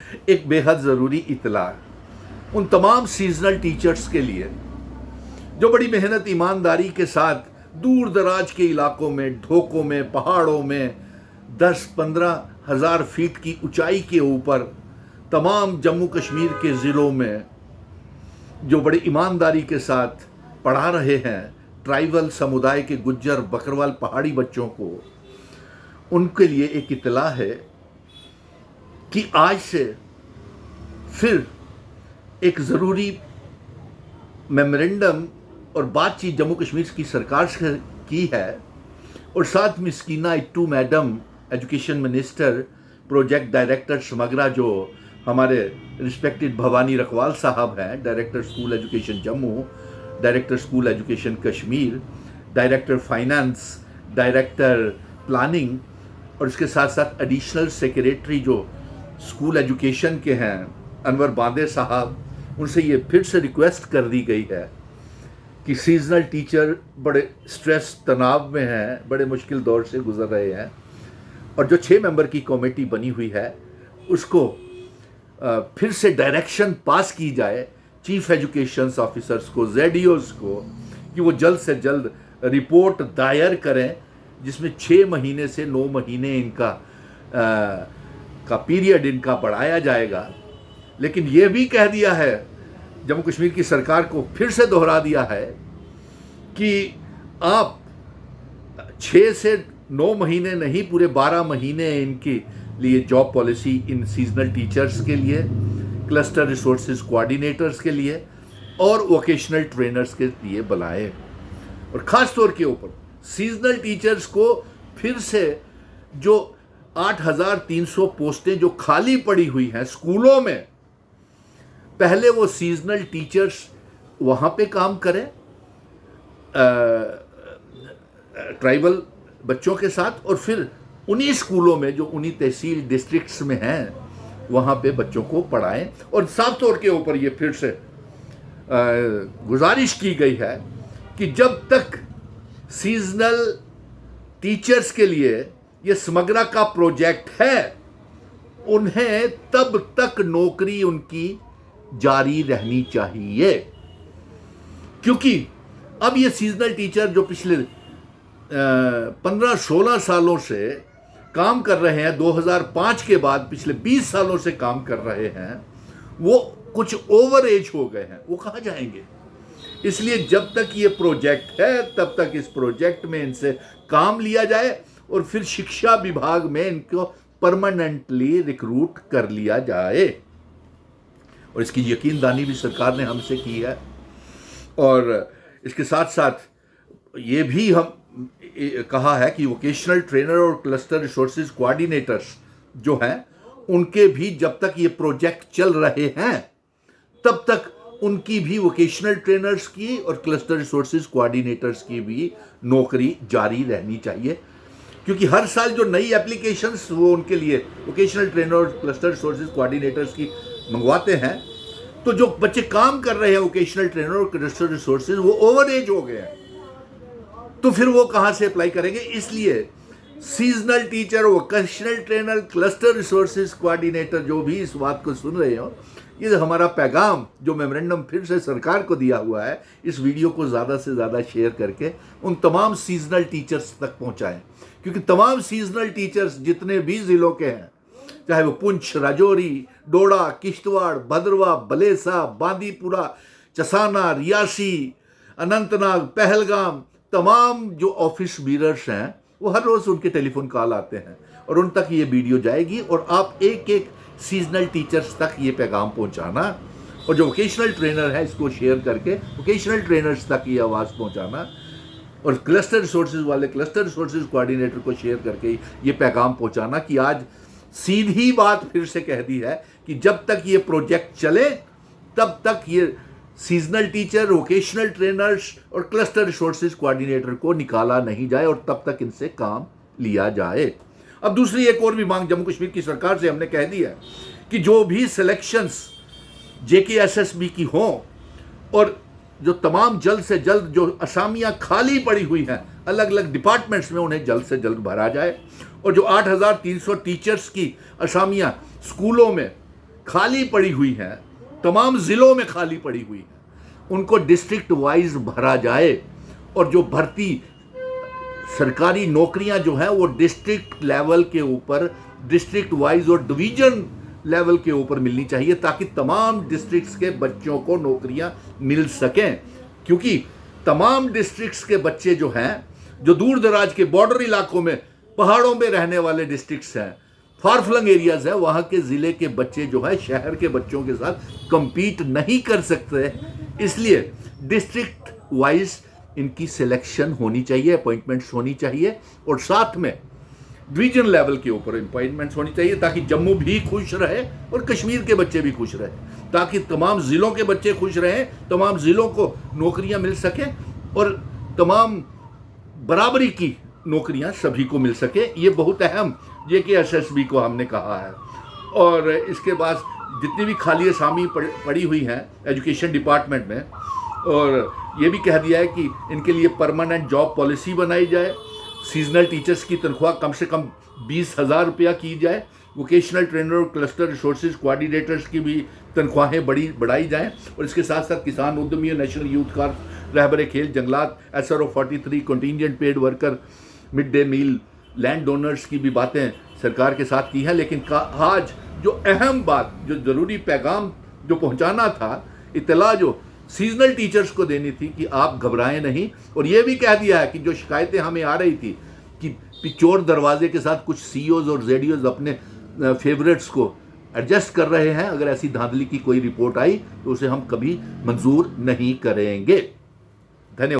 एक बेहद ज़रूरी इत्तला उन तमाम सीजनल टीचर्स के लिए जो बड़ी मेहनत ईमानदारी के साथ दूर दराज के इलाकों में, ढोकों में, पहाड़ों में 10-15 हज़ार फीट की ऊंचाई के ऊपर तमाम जम्मू कश्मीर के ज़िलों में जो बड़ी ईमानदारी के साथ पढ़ा रहे हैं ट्राइबल समुदाय के गुज्जर बकरवाल पहाड़ी बच्चों को, उनके लिए एक इत्तला है कि आज से फिर एक ज़रूरी मेमोरेंडम और बातचीत जम्मू कश्मीर की सरकार से की है और साथ में Sakina Itoo madam education minister, project director Samagra जो हमारे रिस्पेक्टेड भवानी रखवाल साहब हैं, director school education Jammu, director school education Kashmir, director finance, director planning और इसके साथ साथ एडिशनल सेक्रेटरी जो स्कूल एजुकेशन के हैं अनवर बांदे साहब, उनसे ये फिर से रिक्वेस्ट कर दी गई है कि सीजनल टीचर बड़े स्ट्रेस तनाव में हैं, बड़े मुश्किल दौर से गुजर रहे हैं और जो 6 मेंबर की कमेटी बनी हुई है उसको फिर से डायरेक्शन पास की जाए चीफ एजुकेशन ऑफिसर्स को, जेडीओज को, कि वो जल्द से जल्द रिपोर्ट दायर करें जिसमें 6 महीने से 9 महीने इनका का पीरियड इनका बढ़ाया जाएगा। लेकिन ये भी कह दिया है जम्मू कश्मीर की सरकार को, फिर से दोहरा दिया है कि आप 6 से 9 महीने नहीं, पूरे 12 महीने इनके लिए job policy in seasonal teachers के लिए, क्लस्टर रिसोर्सेज कोऑर्डिनेटर्स के लिए और वोकेशनल ट्रेनर्स के लिए बनाए और ख़ास तौर के ऊपर सीजनल टीचर्स को फिर से जो 8,300 पोस्टें जो खाली पड़ी हुई हैं स्कूलों में, पहले वो सीजनल टीचर्स वहाँ पे काम करें ट्राइबल बच्चों के साथ और फिर उन्हीं स्कूलों में जो उन्हीं तहसील डिस्ट्रिक्ट्स में हैं वहाँ पे बच्चों को पढ़ाएं। और साफ तौर के ऊपर ये फिर से गुजारिश की गई है कि जब तक सीजनल टीचर्स के लिए ये समग्रा का प्रोजेक्ट है उन्हें तब तक नौकरी उनकी जारी रहनी चाहिए, क्योंकि अब ये सीजनल टीचर जो पिछले 15-16 सालों से काम कर रहे हैं, 2005 के बाद पिछले 20 सालों से काम कर रहे हैं, वो कुछ ओवर एज हो गए हैं, वो कहाँ जाएंगे। इसलिए जब तक ये प्रोजेक्ट है तब तक इस प्रोजेक्ट में इनसे काम लिया जाए और फिर शिक्षा विभाग में इनको परमानेंटली रिक्रूट कर लिया जाए। और इसकी यकीनदानी भी सरकार ने हमसे की है और इसके साथ साथ ये भी हम कहा है कि वोकेशनल ट्रेनर और क्लस्टर रिसोर्सेज कोऑर्डिनेटर्स जो हैं उनके भी जब तक ये प्रोजेक्ट चल रहे हैं तब तक उनकी भी वोकेशनल ट्रेनर्स की और क्लस्टर रिसोर्सेज कोऑर्डिनेटर्स की भी नौकरी जारी रहनी चाहिए, क्योंकि हर साल जो नई एप्लीकेशंस वो उनके लिए वोकेशनल ट्रेनर और क्लस्टर रिसोर्सेज कोऑर्डिनेटर्स की मंगवाते हैं, तो जो बच्चे काम कर रहे हैं वोकेशनल ट्रेनर और क्लस्टर रिसोर्सेज वो ओवर एज हो गए हैं, तो फिर वो कहाँ से अप्लाई करेंगे। इसलिए seasonal teacher, vocational trainer, cluster resources coordinator जो भी इस बात को सुन रहे हो, ये हमारा पैगाम जो मेमोरेंडम फिर से सरकार को दिया हुआ है, इस वीडियो को ज़्यादा से ज़्यादा शेयर करके उन तमाम सीजनल टीचर्स तक पहुँचाएं, क्योंकि तमाम सीजनल टीचर्स जितने भी ज़िलों के हैं, चाहे वो पुंछ, राजौरी, डोडा, किश्तवाड़, भद्रवाह, बलेसा, बांदीपुरा, चसाना, रियासी, अनंतनाग, पहलगाम, तमाम जो ऑफिस बीरर्स हैं वो हर रोज़ उनके टेलीफोन कॉल आते हैं और उन तक ये वीडियो जाएगी और आप एक एक सीजनल टीचर्स तक ये पैगाम पहुंचाना और जो वोकेशनल ट्रेनर है इसको शेयर करके वोकेशनल ट्रेनर्स तक ये आवाज़ पहुंचाना और क्लस्टर रिसोर्सेज वाले क्लस्टर रिसोर्सेज कोऑर्डिनेटर को शेयर करके ये पैगाम पहुंचाना कि आज सीधी बात फिर से कह दी है कि जब तक ये प्रोजेक्ट चले तब तक ये सीजनल टीचर, वोकेशनल ट्रेनर्स और क्लस्टर रिसोर्सेज कोऑर्डिनेटर को निकाला नहीं जाए और तब तक इनसे काम लिया जाए। अब दूसरी एक और भी मांग जम्मू कश्मीर की सरकार से हमने कह दी है कि जो भी सिलेक्शंस JKSSB की हों और जो तमाम जल्द से जल्द जो असामियां खाली पड़ी हुई हैं अलग अलग डिपार्टमेंट्स में, उन्हें जल्द से जल्द भरा जाए और जो 8,300 टीचर्स की असामियां स्कूलों में खाली पड़ी हुई हैं, तमाम ज़िलों में खाली पड़ी हुई हैं, उनको डिस्ट्रिक्ट वाइज भरा जाए और जो भर्ती सरकारी नौकरियां जो हैं वो डिस्ट्रिक्ट लेवल के ऊपर, डिस्ट्रिक्ट वाइज और डिवीजन लेवल के ऊपर मिलनी चाहिए ताकि तमाम डिस्ट्रिक्ट्स के बच्चों को नौकरियां मिल सकें। क्योंकि तमाम डिस्ट्रिक्ट्स के बच्चे जो हैं, जो दूर दराज के बॉर्डर इलाकों में, पहाड़ों में रहने वाले डिस्ट्रिक्ट्स हैं, फार फ्लंग एरियाज है, वहाँ के ज़िले के बच्चे जो है शहर के बच्चों के साथ compete नहीं कर सकते। इसलिए डिस्ट्रिक्ट वाइज इनकी सिलेक्शन होनी चाहिए, अपॉइंटमेंट्स होनी चाहिए और साथ में डिवीजन लेवल के ऊपर अपॉइंटमेंट्स होनी चाहिए ताकि जम्मू भी खुश रहे और कश्मीर के बच्चे भी खुश रहे, ताकि तमाम ज़िलों के बच्चे खुश रहें, तमाम ज़िलों को नौकरियां मिल सकें और तमाम बराबरी की नौकरियां सभी को मिल सके। ये बहुत अहम JKSSB को हमने कहा है। और इसके बाद जितनी भी खाली असामी पड़ी हुई हैं एजुकेशन डिपार्टमेंट में, और ये भी कह दिया है कि इनके लिए परमानेंट जॉब पॉलिसी बनाई जाए, सीजनल टीचर्स की तनख्वाह कम से कम 20,000 रुपया की जाए, वोकेशनल ट्रेनर और क्लस्टर रिसोर्सेज कोऑर्डिनेटर्स की भी तनख्वाहें बढ़ाई जाएं, और इसके साथ साथ किसान उद्यमी, नेशनल यूथ कार्ड, रहबरे खेल, जंगलात, SRO 43, contingent paid worker, mid day meal, land donors की भी बातें सरकार के साथ की हैं। लेकिन आज जो अहम बात, जो ज़रूरी पैगाम जो पहुंचाना था, इतला जो सीजनल टीचर्स को देनी थी कि आप घबराएं नहीं, और ये भी कह दिया है कि जो शिकायतें हमें आ रही थी कि पिचोर दरवाजे के साथ कुछ CEOs और ZDOs अपने फेवरेट्स को एडजस्ट कर रहे हैं, अगर ऐसी धांधली की कोई रिपोर्ट आई तो उसे हम कभी मंजूर नहीं करेंगे।